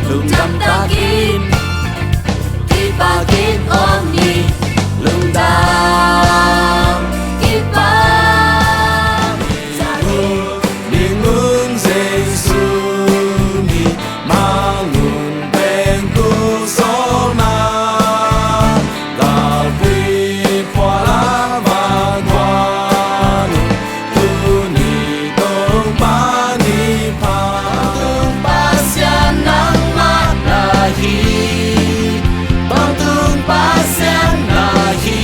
lung dam takin kipakin omni lung dam kipam bingung Yesus mangun bengku sona tapi pola vanwan tuni dong pani pa tung pasyan nang manahi tung pasyan nahi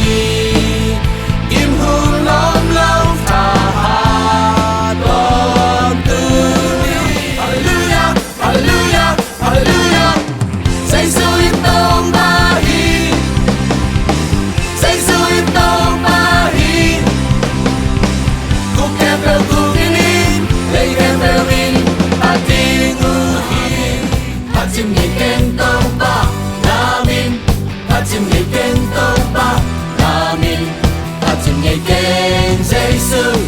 kim hun lom lâu tahat bon tuni hallelujah hallelujah hallelujah say suy tông bahi say suy tông bahi ku kempel ku kinin lay kempel min ating uhin hachim ni kentong ba namin hachim ni kentong ba namin hachim ni ken Jesus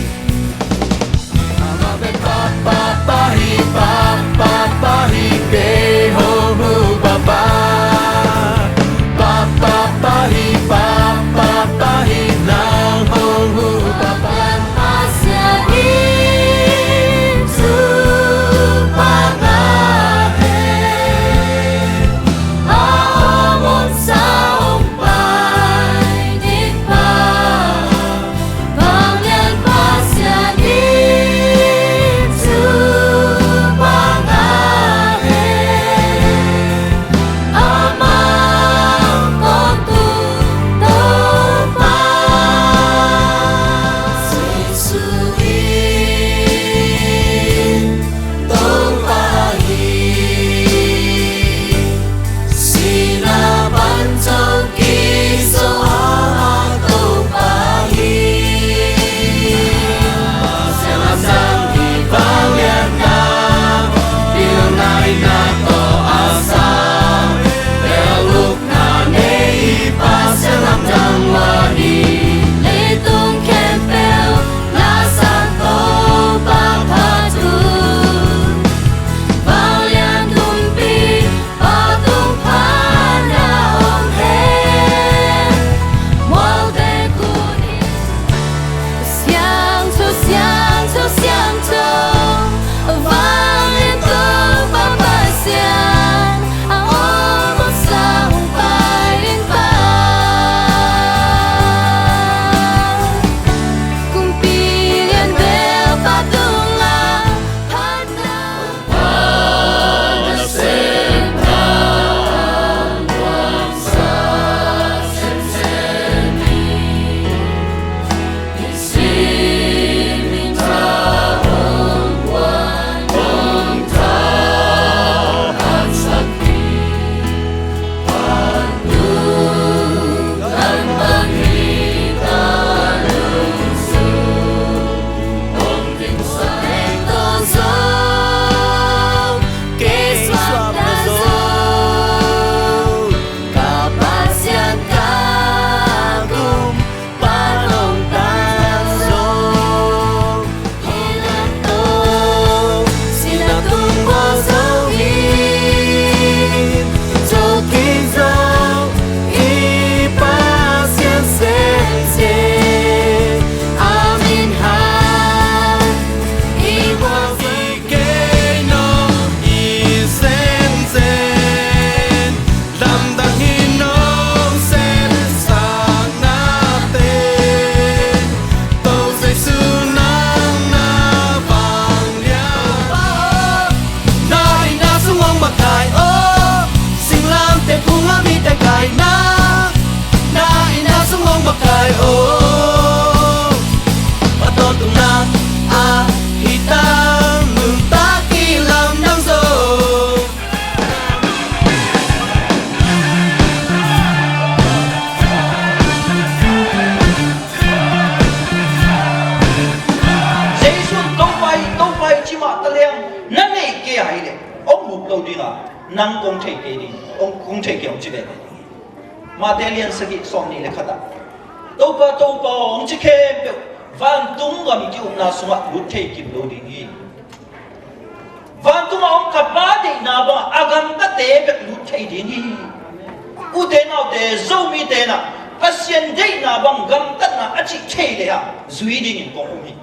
Amabe papa pahi papa pahi be ho mu baba papa pahi papa pahi nang ho mu baba Pasyanin supangahe Aomon saong paidikpa Bangyan pasyanin supangahe Amang kontutopa Sisuin tong pahi Sinapan tong kiso ang tong pahi Selasang ibangyan na Pinay na to asam Beluk na neipaselam ng wani Litong kempel lasang to paghatun Balian tumpi patung panaong hen Mual de kunin Siang to Balian to papasyan Ang omong sa humpain pa Kung pilihan bel patunga Hadlang Kapasyan kagum panong tanso Hinatong sinatong wasawin Tokizong ipasyan sense Amin han Iwas Ikeno isensen Damdahin nung sensang natin Tosay sunang nabangyan Na inasungong magkay Singlam te bunga mitegay na inasungong magkay Patotong na hitang muntakilam ng zone Jesus tông phai chi mà ta liang năn nỉ kia hay đấy ông mục đầu đi à năng công thể kia đi ông công thể kia ông chỉ về mà đây liên sự kiện xong này là khá đắt đâu ba ông chỉ khen được van tung ga mi ki umna sunga butte ki lo di ni van tung ông cặp ba de na ba agam ka te be lu thei dini u te nau te zo mi te na pasien dei na bang gam tat na achi thei le ha zui ding in kong mi